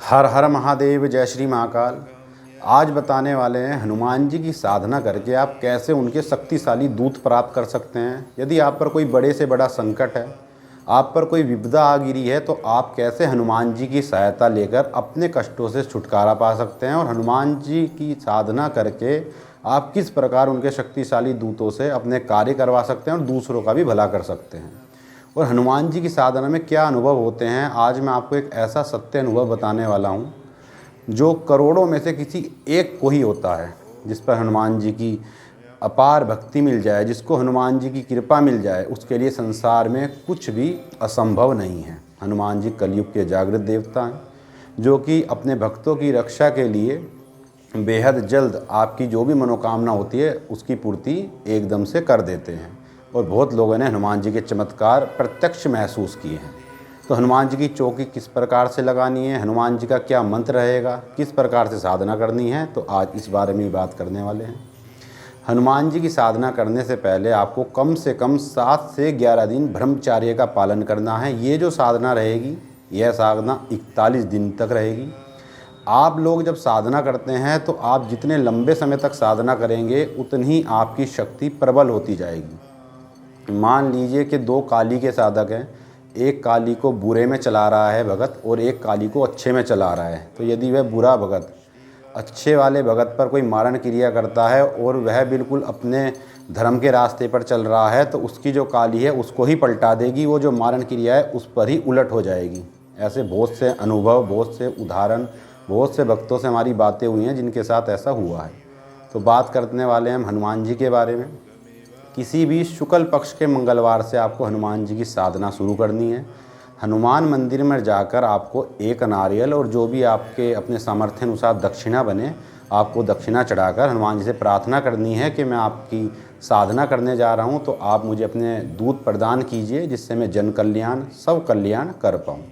हर हर महादेव, जय श्री महाकाल। आज बताने वाले हैं हनुमान जी की साधना करके आप कैसे उनके शक्तिशाली दूत प्राप्त कर सकते हैं। यदि आप पर कोई बड़े से बड़ा संकट है, आप पर कोई विपदा आ गिरी है, तो आप कैसे हनुमान जी की सहायता लेकर अपने कष्टों से छुटकारा पा सकते हैं। और हनुमान जी की साधना करके आप किस प्रकार उनके शक्तिशाली दूतों से अपने कार्य करवा सकते हैं और दूसरों का भी भला कर सकते हैं। और हनुमान जी की साधना में क्या अनुभव होते हैं, आज मैं आपको एक ऐसा सत्य अनुभव बताने वाला हूँ जो करोड़ों में से किसी एक को ही होता है। जिस पर हनुमान जी की अपार भक्ति मिल जाए, जिसको हनुमान जी की कृपा मिल जाए, उसके लिए संसार में कुछ भी असंभव नहीं है। हनुमान जी कलयुग के जागृत देवता हैं, जो कि अपने भक्तों की रक्षा के लिए बेहद जल्द आपकी जो भी मनोकामना होती है उसकी पूर्ति एकदम से कर देते हैं। और बहुत लोगों ने हनुमान जी के चमत्कार प्रत्यक्ष महसूस किए हैं। तो हनुमान जी की चौकी किस प्रकार से लगानी है, हनुमान जी का क्या मंत्र रहेगा, किस प्रकार से साधना करनी है, तो आज इस बारे में ही बात करने वाले हैं। हनुमान जी की साधना करने से पहले आपको कम से कम 7 से 11 दिन ब्रह्मचर्य का पालन करना है। ये जो साधना रहेगी, यह साधना 41 दिन तक रहेगी। आप लोग जब साधना करते हैं तो आप जितने लंबे समय तक साधना करेंगे उतनी ही आपकी शक्ति प्रबल होती जाएगी। मान लीजिए कि 2 काली के साधक हैं, एक काली को बुरे में चला रहा है भगत और एक काली को अच्छे में चला रहा है। तो यदि वह बुरा भगत अच्छे वाले भगत पर कोई मारण क्रिया करता है और वह बिल्कुल अपने धर्म के रास्ते पर चल रहा है, तो उसकी जो काली है उसको ही पलटा देगी, वो जो मारण क्रिया है उस पर ही उलट हो जाएगी। ऐसे बहुत से अनुभव, बहुत से उदाहरण, बहुत से भक्तों से हमारी बातें हुई हैं जिनके साथ ऐसा हुआ है। तो बात करने वाले हैं हम हनुमान जी के बारे में। किसी भी शुक्ल पक्ष के मंगलवार से आपको हनुमान जी की साधना शुरू करनी है। हनुमान मंदिर में जाकर आपको एक नारियल और जो भी आपके अपने सामर्थ्य अनुसार दक्षिणा बने, आपको दक्षिणा चढ़ाकर हनुमान जी से प्रार्थना करनी है कि मैं आपकी साधना करने जा रहा हूँ, तो आप मुझे अपने दूत प्रदान कीजिए जिससे मैं जन कल्याण, सब कल्याण कर पाऊँ।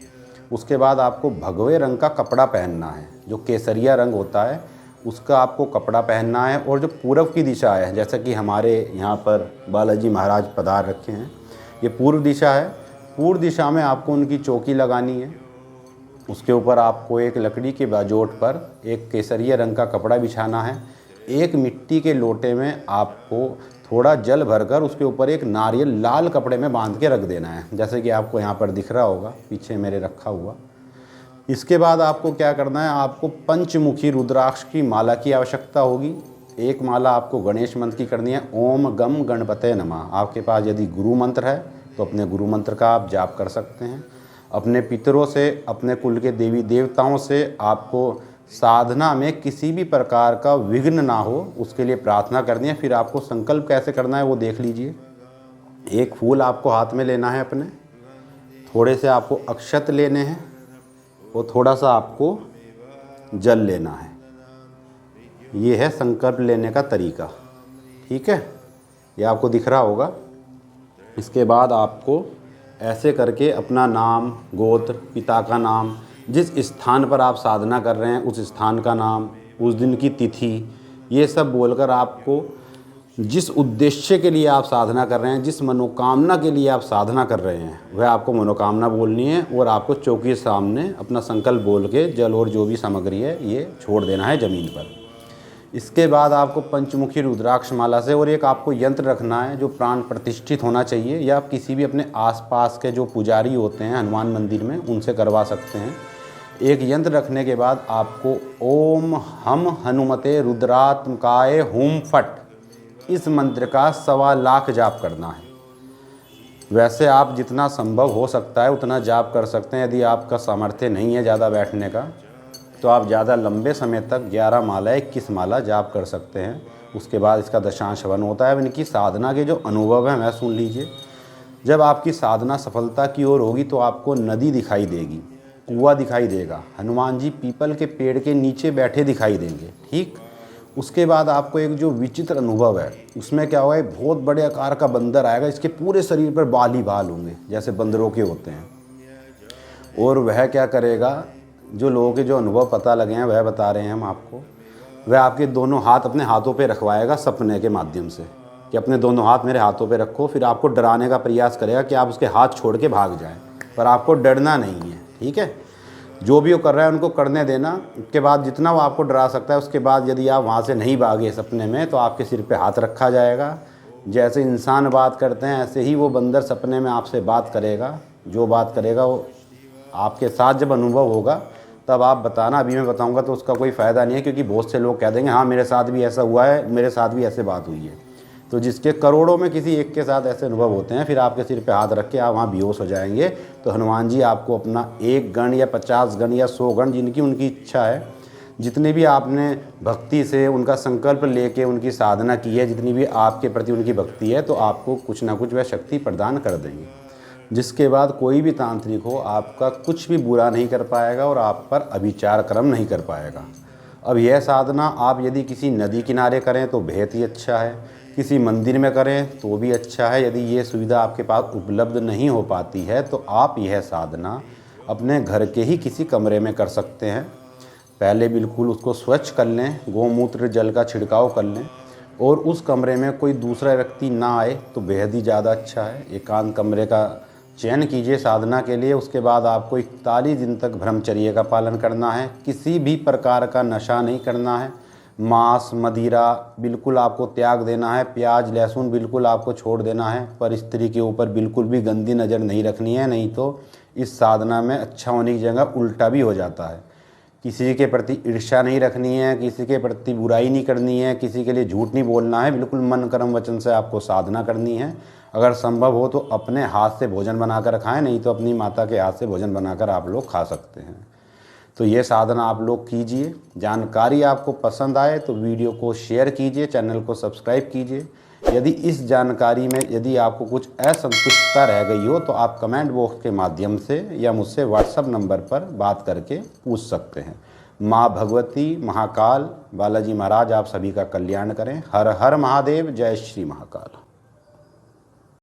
उसके बाद आपको भगवे रंग का कपड़ा पहनना है, जो केसरिया रंग होता है उसका आपको कपड़ा पहनना है। और जो पूर्व की दिशा है, जैसा कि हमारे यहाँ पर बालाजी महाराज पधार रखे हैं, ये पूर्व दिशा है। पूर्व दिशा में आपको उनकी चौकी लगानी है। उसके ऊपर आपको एक लकड़ी के बाजोट पर एक केसरिया रंग का कपड़ा बिछाना है। एक मिट्टी के लोटे में आपको थोड़ा जल भरकर उसके ऊपर एक नारियल लाल कपड़े में बांध के रख देना है, जैसे कि आपको यहाँ पर दिख रहा होगा पीछे मेरे रखा हुआ। इसके बाद आपको क्या करना है, आपको पंचमुखी रुद्राक्ष की माला की आवश्यकता होगी। एक माला आपको गणेश मंत्र की करनी है, ओम गम गणपते नमः। आपके पास यदि गुरु मंत्र है तो अपने गुरु मंत्र का आप जाप कर सकते हैं। अपने पितरों से, अपने कुल के देवी देवताओं से आपको साधना में किसी भी प्रकार का विघ्न ना हो, उसके लिए प्रार्थना करनी है। फिर आपको संकल्प कैसे करना है वो देख लीजिए। एक फूल आपको हाथ में लेना है अपने, थोड़े से आपको अक्षत लेने हैं और थोड़ा सा आपको जल लेना है। ये है संकल्प लेने का तरीका, ठीक है, ये आपको दिख रहा होगा। इसके बाद आपको ऐसे करके अपना नाम, गोत्र, पिता का नाम, जिस स्थान पर आप साधना कर रहे हैं उस स्थान का नाम, उस दिन की तिथि, ये सब बोलकर आपको जिस उद्देश्य के लिए आप साधना कर रहे हैं, जिस मनोकामना के लिए आप साधना कर रहे हैं, वह आपको मनोकामना बोलनी है। और आपको चौकी के सामने अपना संकल्प बोल के जल और जो भी सामग्री है ये छोड़ देना है ज़मीन पर। इसके बाद आपको पंचमुखी रुद्राक्ष माला से और एक आपको यंत्र रखना है जो प्राण प्रतिष्ठित होना चाहिए, या आप किसी भी अपने आसपास के जो पुजारी होते हैं हनुमान मंदिर में उनसे करवा सकते हैं। एक यंत्र रखने के बाद आपको ओम हम हनुमते रुद्रात्मकाय हुम फट, इस मंत्र का 1.25 लाख जाप करना है। वैसे आप जितना संभव हो सकता है उतना जाप कर सकते हैं। यदि आपका सामर्थ्य नहीं है ज़्यादा बैठने का, तो आप ज़्यादा लंबे समय तक 11 माला, 21 माला जाप कर सकते हैं। उसके बाद इसका दशांश हवन होता है। इनकी साधना के जो अनुभव हैं वह सुन लीजिए। जब आपकी साधना सफलता की ओर होगी तो आपको नदी दिखाई देगी, कुआं दिखाई देगा, हनुमान जी पीपल के पेड़ के नीचे बैठे दिखाई देंगे, ठीक। उसके बाद आपको एक जो विचित्र अनुभव है उसमें क्या होगा, एक बहुत बड़े आकार का बंदर आएगा, इसके पूरे शरीर पर बाल ही बाल होंगे जैसे बंदरों के होते हैं। और वह क्या करेगा, जो लोगों के जो अनुभव पता लगे हैं वह बता रहे हैं हम आपको, वह आपके दोनों हाथ अपने हाथों पे रखवाएगा सपने के माध्यम से कि अपने दोनों हाथ मेरे हाथों पे रखो। फिर आपको डराने का प्रयास करेगा कि आप उसके हाथ छोड़ के भाग जाएं, पर आपको डरना नहीं है, ठीक है। जो भी वो कर रहा है उनको करने देना। उसके बाद जितना वो आपको डरा सकता है, उसके बाद यदि आप वहाँ से नहीं भागे सपने में तो आपके सिर पे हाथ रखा जाएगा। जैसे इंसान बात करते हैं ऐसे ही वो बंदर सपने में आपसे बात करेगा। जो बात करेगा वो आपके साथ जब अनुभव होगा तब आप बताना। अभी मैं बताऊंगा तो उसका कोई फ़ायदा नहीं है, क्योंकि बहुत से लोग कह देंगे हाँ मेरे साथ भी ऐसा हुआ है, मेरे साथ भी ऐसे बात हुई है। तो जिसके करोड़ों में किसी एक के साथ ऐसे अनुभव होते हैं, फिर आपके सिर पे हाथ रख के आप वहाँ बेहोश हो जाएंगे। तो हनुमान जी आपको अपना 1 गण या 50 गण या 100 गण, जिनकी उनकी इच्छा है, जितनी भी आपने भक्ति से उनका संकल्प लेके उनकी साधना की है, जितनी भी आपके प्रति उनकी भक्ति है, तो आपको कुछ ना कुछ वह शक्ति प्रदान कर देंगे। जिसके बाद कोई भी तांत्रिक हो आपका कुछ भी बुरा नहीं कर पाएगा और आप पर अभिचार कर्म नहीं कर पाएगा। अब यह साधना आप यदि किसी नदी किनारे करें तो बेहद ही अच्छा है, किसी मंदिर में करें तो भी अच्छा है। यदि ये सुविधा आपके पास उपलब्ध नहीं हो पाती है तो आप यह साधना अपने घर के ही किसी कमरे में कर सकते हैं। पहले बिल्कुल उसको स्वच्छ कर लें, गोमूत्र जल का छिड़काव कर लें, और उस कमरे में कोई दूसरा व्यक्ति ना आए तो बेहद ही ज़्यादा अच्छा है। एकांत कमरे का चयन कीजिए साधना के लिए। उसके बाद आपको 41 दिन तक ब्रह्मचर्य का पालन करना है। किसी भी प्रकार का नशा नहीं करना है। मांस मदिरा बिल्कुल आपको त्याग देना है। प्याज लहसुन बिल्कुल आपको छोड़ देना है। पर स्त्री के ऊपर बिल्कुल भी गंदी नज़र नहीं रखनी है, नहीं तो इस साधना में अच्छा होने की जगह उल्टा भी हो जाता है। किसी के प्रति ईर्ष्या नहीं रखनी है, किसी के प्रति बुराई नहीं करनी है, किसी के लिए झूठ नहीं बोलना है। बिल्कुल मन कर्म वचन से आपको साधना करनी है। अगर संभव हो तो अपने हाथ से भोजन बनाकर खाएं, नहीं तो अपनी माता के हाथ से भोजन बनाकर आप लोग खा सकते हैं। तो ये साधना आप लोग कीजिए। जानकारी आपको पसंद आए तो वीडियो को शेयर कीजिए, चैनल को सब्सक्राइब कीजिए। यदि इस जानकारी में यदि आपको कुछ असंतुष्टता रह गई हो तो आप कमेंट बॉक्स के माध्यम से या मुझसे व्हाट्सएप नंबर पर बात करके पूछ सकते हैं। माँ भगवती, महाकाल, बालाजी महाराज आप सभी का कल्याण करें। हर हर महादेव, जय श्री महाकाल।